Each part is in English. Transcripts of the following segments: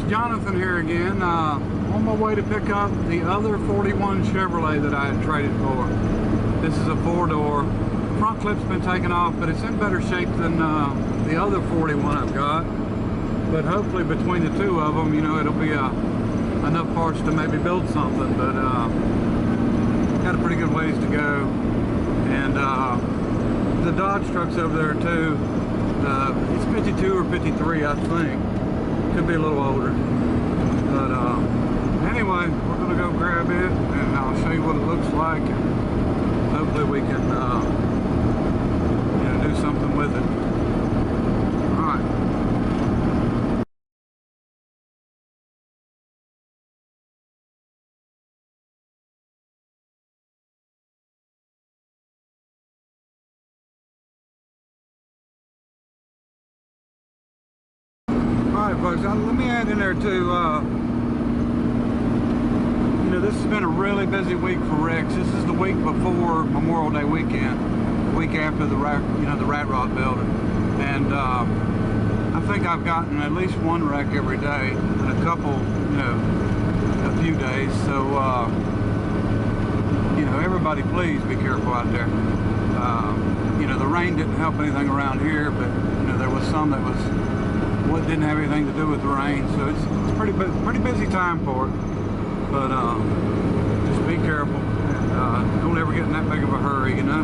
Jonathan here again. On my way to pick up the other 41 Chevrolet that I had traded for. This is a 4-door. Front clip's been taken off, but it's in better shape than the other 41 I've got. But hopefully between the two of them, you know, it'll be enough parts to maybe build something. But got a pretty good ways to go. And the Dodge truck's over there too. It's 52 or 53, I think. Could be a little older. But anyway, we're gonna go grab it and I'll show you what it looks like, and hopefully we can you know, do something with it. All right. Alright folks, let me add in there too, you know, this has been a really busy week for Rex. This is the week before Memorial Day weekend, the week after the Rat Rod building. And I think I've gotten at least one wreck every day, and a couple, you know, a few days. So, you know, everybody please be careful out there. You know, the rain didn't help anything around here, but, you know, there was some that was, what didn't have anything to do with the rain, so it's pretty busy time for it. But just be careful, and don't ever get in that big of a hurry, you know.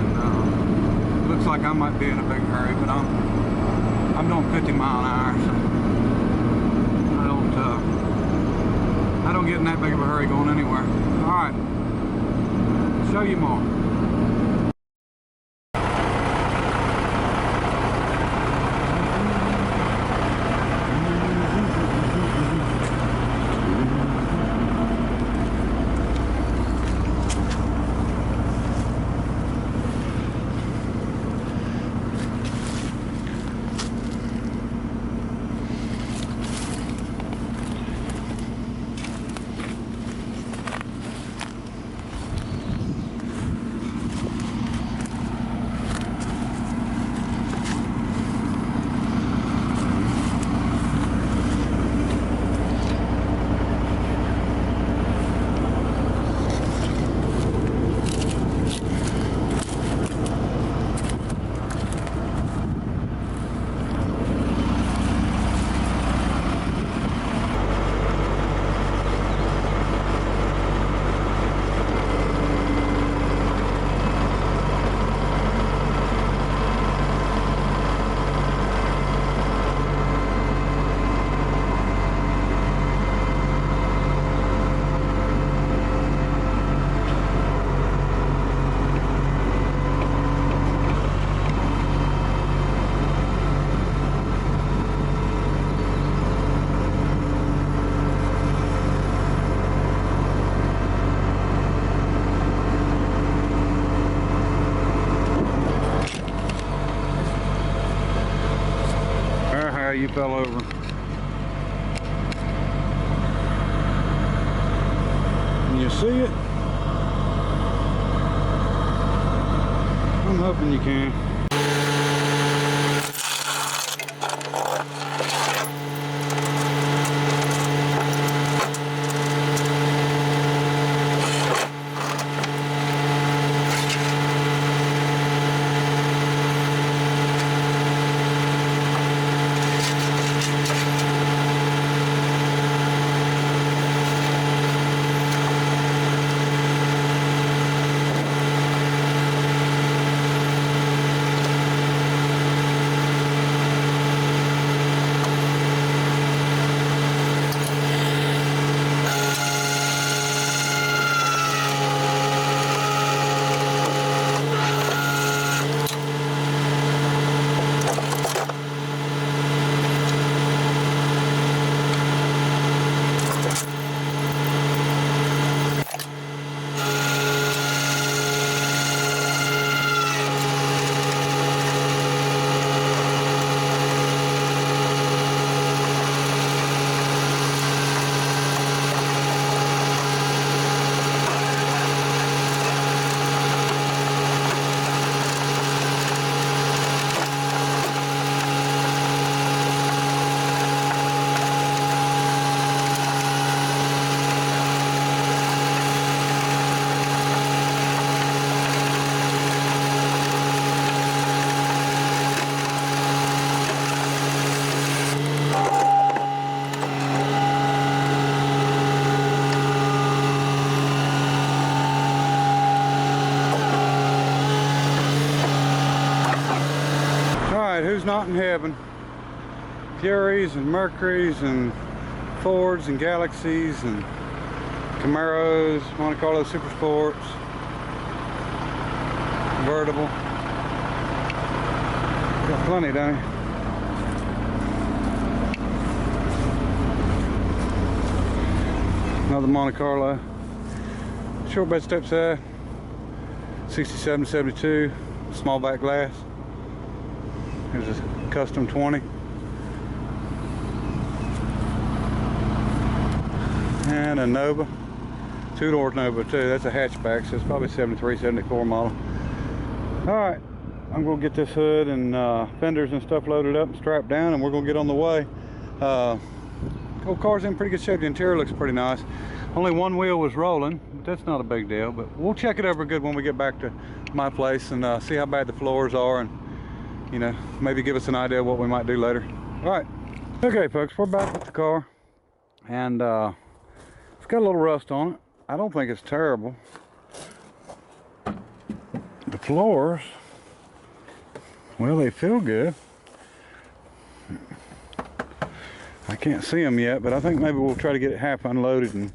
And looks like I might be in a big hurry, but I'm doing 50 mile an hour, so I don't get in that big of a hurry going anywhere. All right, show you more. You fell over. Can you see it? I'm hoping you can. who's not in heaven? Furies and Mercuries and Fords and Galaxies and Camaros, Monte Carlo Super Sports, convertible. Got plenty, don't you? Another Monte Carlo. Short bed step side. 67 72. Small back glass. Here's a custom 20. And a Nova. Two-door Nova too. That's a hatchback, so it's probably 73, 74 model. Alright, I'm going to get this hood and fenders and stuff loaded up and strapped down, and we're going to get on the way. Old car's in pretty good shape. The interior looks pretty nice. Only one wheel was rolling, but that's not a big deal. But we'll check it over good when we get back to my place and see how bad the floors are, and you know, maybe give us an idea of what we might do later. All right, okay folks, we're back with the car, and it's got a little rust on it. I don't think it's terrible. The floors, well, they feel good. I can't see them yet, but I think maybe we'll try to get it half unloaded and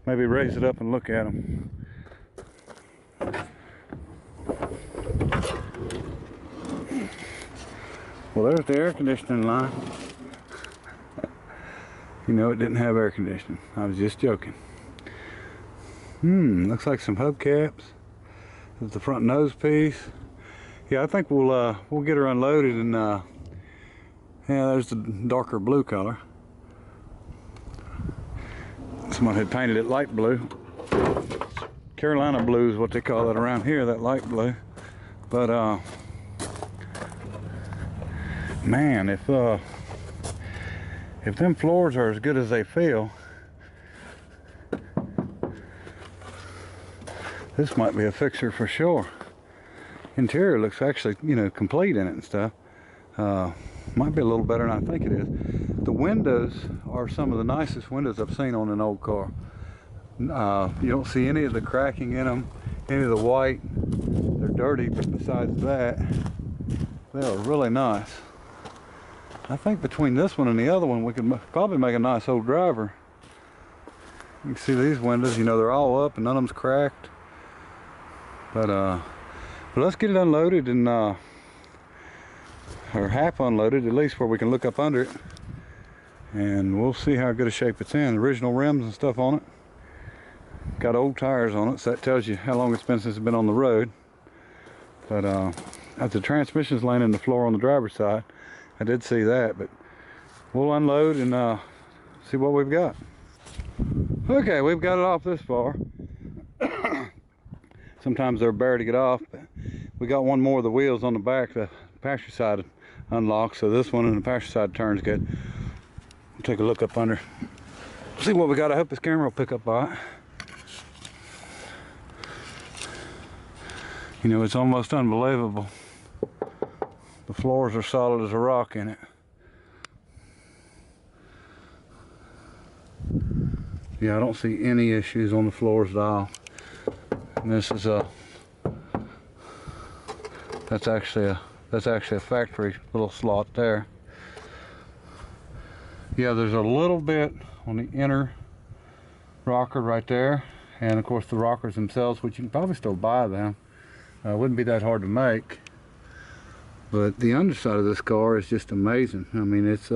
maybe raise it up and look at them. Well, there's the air conditioning line. You know, it didn't have air conditioning. I was just joking. Looks like some hubcaps. There's the front nose piece. Yeah, I think we'll get her unloaded, and yeah, there's the darker blue color. Someone had painted it light blue. Carolina blue is what they call it around here, that light blue. But man, if them floors are as good as they feel, this might be a fixer for sure. Interior looks actually, you know, complete in it and stuff. Might be a little better than I think it is. The windows are some of the nicest windows I've seen on an old car. You don't see any of the cracking in them, any of the white. They're dirty, but besides that, they are really nice. I think between this one and the other one, we could probably make a nice old driver. You can see these windows, you know, they're all up and none of them's cracked. But let's get it unloaded and or half unloaded, at least, where we can look up under it, and we'll see how good a shape it's in. Original rims and stuff on it. Got old tires on it, so that tells you how long it's been since it's been on the road. But the transmission's laying in the floor on the driver's side, I did see that. But we'll unload and see what we've got. Okay, we've got it off this far. Sometimes they're bare to get off, but we got one more of the wheels on the back. The passenger side unlocked, so this one on the passenger side turns good. We'll take a look up under, see what we got. I hope this camera will pick up by it. You know, it's almost unbelievable. The floors are solid as a rock in it. Yeah, I don't see any issues on the floors at all. And this is that's actually a factory little slot there. Yeah, there's a little bit on the inner rocker right there, and of course the rockers themselves, which you can probably still buy them. Wouldn't be that hard to make. But the underside of this car is just amazing. I mean, it's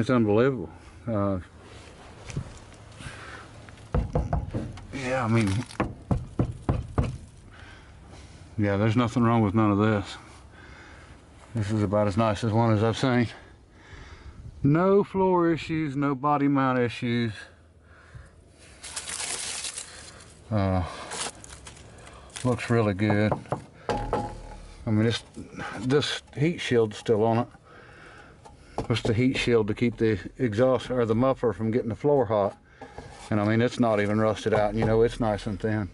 unbelievable. Yeah, I mean, yeah, there's nothing wrong with none of this. This is about as nice as one as I've seen. No floor issues, no body mount issues. Looks really good. I mean, this heat shield's still on it. It's the heat shield to keep the exhaust or the muffler from getting the floor hot. And I mean, it's not even rusted out. You know, it's nice and thin.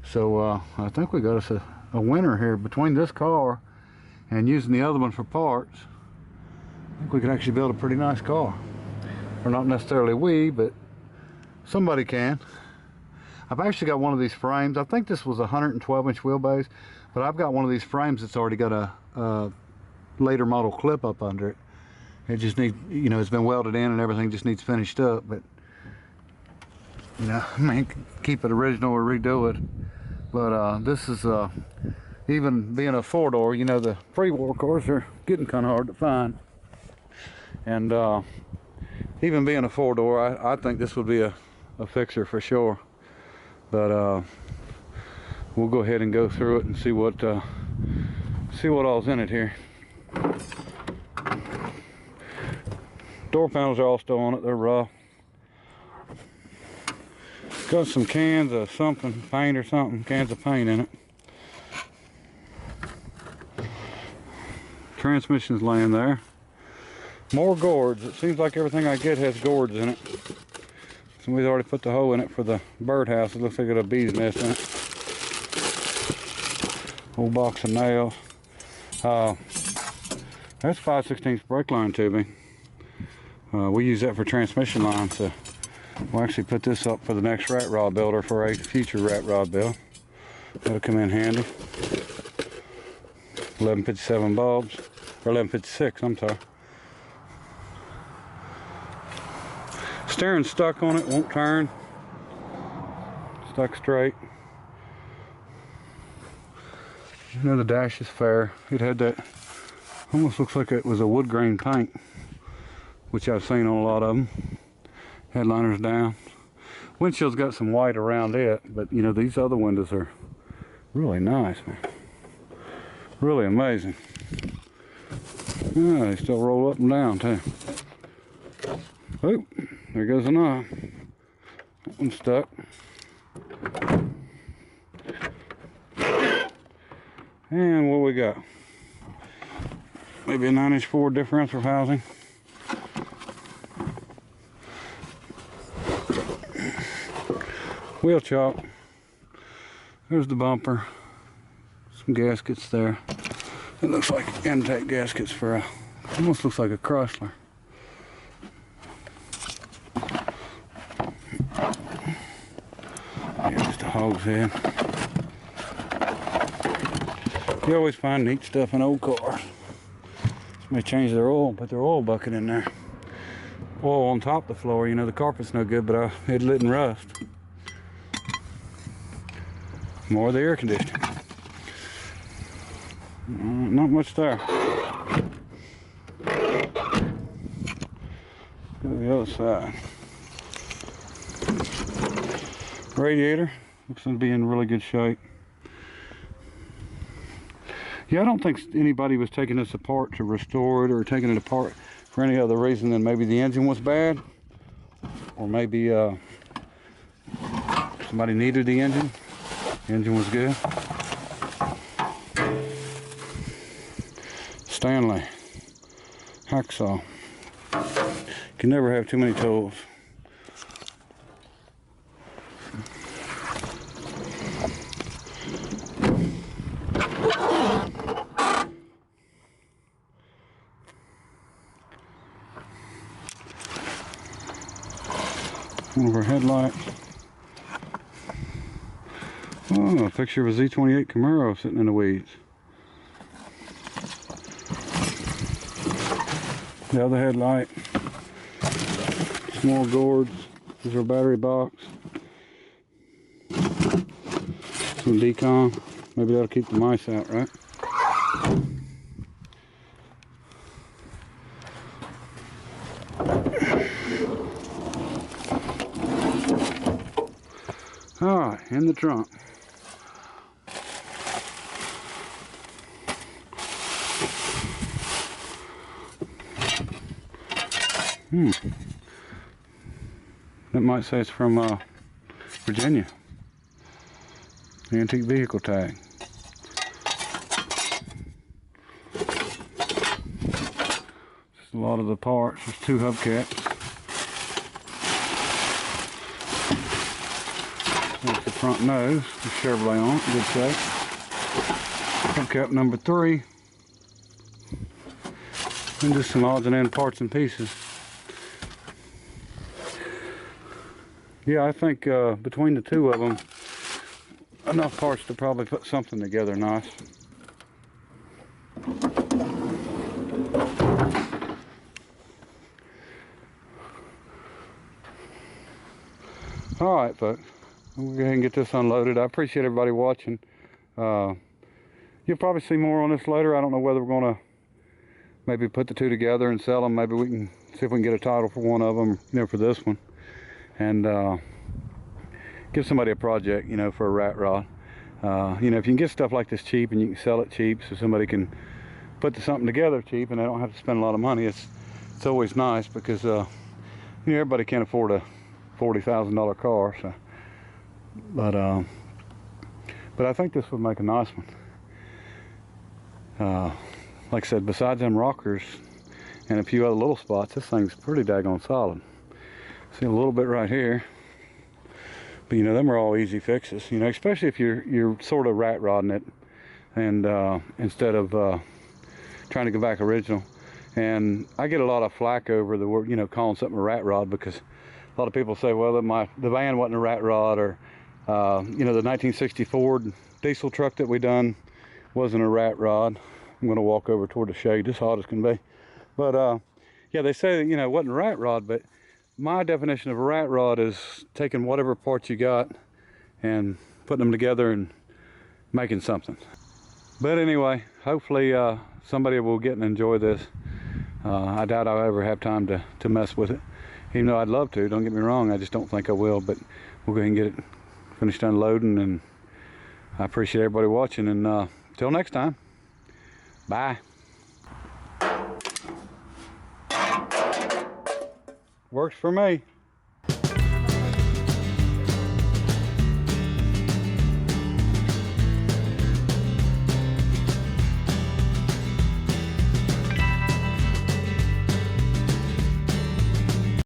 So I think we got us a winner here between this car and using the other one for parts. I think we could actually build a pretty nice car. Or not necessarily we, but somebody can. I've actually got one of these frames. I think this was a 112-inch wheelbase, but I've got one of these frames that's already got a later model clip up under it. It just needs, you know, it's been welded in and everything just needs finished up, but you know, I mean, keep it original or redo it. But this is even being a 4-door, you know, the pre-war cars are getting kind of hard to find, and even being a 4-door, I think this would be a fixer for sure. But we'll go ahead and go through it and see what all's in it here. Door panels are all still on it, they're rough. Got some cans of something, paint or something, cans of paint in it. Transmission's laying there. More gourds. It seems like everything I get has gourds in it. Somebody's already put the hole in it for the birdhouse. It looks like it got a bee's nest in it. Old box of nails. That's 5/16 brake line tubing. We use that for transmission lines, so we'll actually put this up for the next rat rod builder for a future rat rod build. That'll come in handy. 1157 bulbs, or 1156, I'm sorry. Steering's stuck on it, won't turn. Stuck straight. You know, the dash is fair. It had that, almost looks like it was a wood grain paint, which I've seen on a lot of them. Headliner's down. Windshield's got some white around it, but you know, these other windows are really nice, man. Really amazing. Yeah, they still roll up and down too. Oh, there goes a knob. That one's stuck. And what we got? Maybe a 9-inch Ford differential housing. Wheel chock. There's the bumper. Some gaskets there. It looks like intake gaskets for a, almost looks like a Chrysler. Yeah, just a hog's head. You always find neat stuff in old cars. Somebody changed their oil, put their oil bucket in there. Oil on top of the floor, you know, the carpet's no good, but it didn't rust. More of the air conditioning. Not much there. Go to the other side. Radiator looks to be in really good shape. Yeah, I don't think anybody was taking this apart to restore it or taking it apart for any other reason than maybe the engine was bad, or maybe somebody needed the engine. The engine was good. Stanley hacksaw. Can never have too many tools. One of our headlights. Oh, a picture of a Z28 Camaro sitting in the weeds. The other headlight. Small gourds. This is our battery box. Some decon. Maybe that'll keep the mice out, right? Alright, in the trunk. That might say it's from Virginia. Antique vehicle tag. Just a lot of the parts. There's 2 hubcaps. There's the front nose, the Chevrolet on it, good shape. Hubcap number 3. And just some odds and end parts and pieces. Yeah, I think between the 2 of them, enough parts to probably put something together nice. All right, folks, we'll go ahead and get this unloaded. I appreciate everybody watching. You'll probably see more on this later. I don't know whether we're going to maybe put the two together and sell them. Maybe we can see if we can get a title for one of them, you know, for this one. And give somebody a project, you know, for a rat rod. You know, if you can get stuff like this cheap and you can sell it cheap so somebody can put something together cheap and they don't have to spend a lot of money, it's always nice, because, you know, everybody can't afford a $40,000 car. So, but I think this would make a nice one. Like I said, besides them rockers and a few other little spots, this thing's pretty daggone solid. See a little bit right here, but you know, them are all easy fixes, you know, especially if you're sort of rat rodding it, and instead of trying to go back original. And I get a lot of flack over the word, you know, calling something a rat rod, because a lot of people say, well, the van wasn't a rat rod, or you know, the 1960 Ford diesel truck that we done wasn't a rat rod. I'm going to walk over toward the shade, just hot as can be. But yeah, they say that, you know, it wasn't a rat rod, but my definition of a rat rod is taking whatever parts you got and putting them together and making something. But anyway, hopefully somebody will get and enjoy this. I doubt I'll ever have time to mess with it, even though I'd love to. Don't get me wrong, I just don't think I will. But we'll go ahead and get it finished unloading, and I appreciate everybody watching, and till next time, bye. Works for me.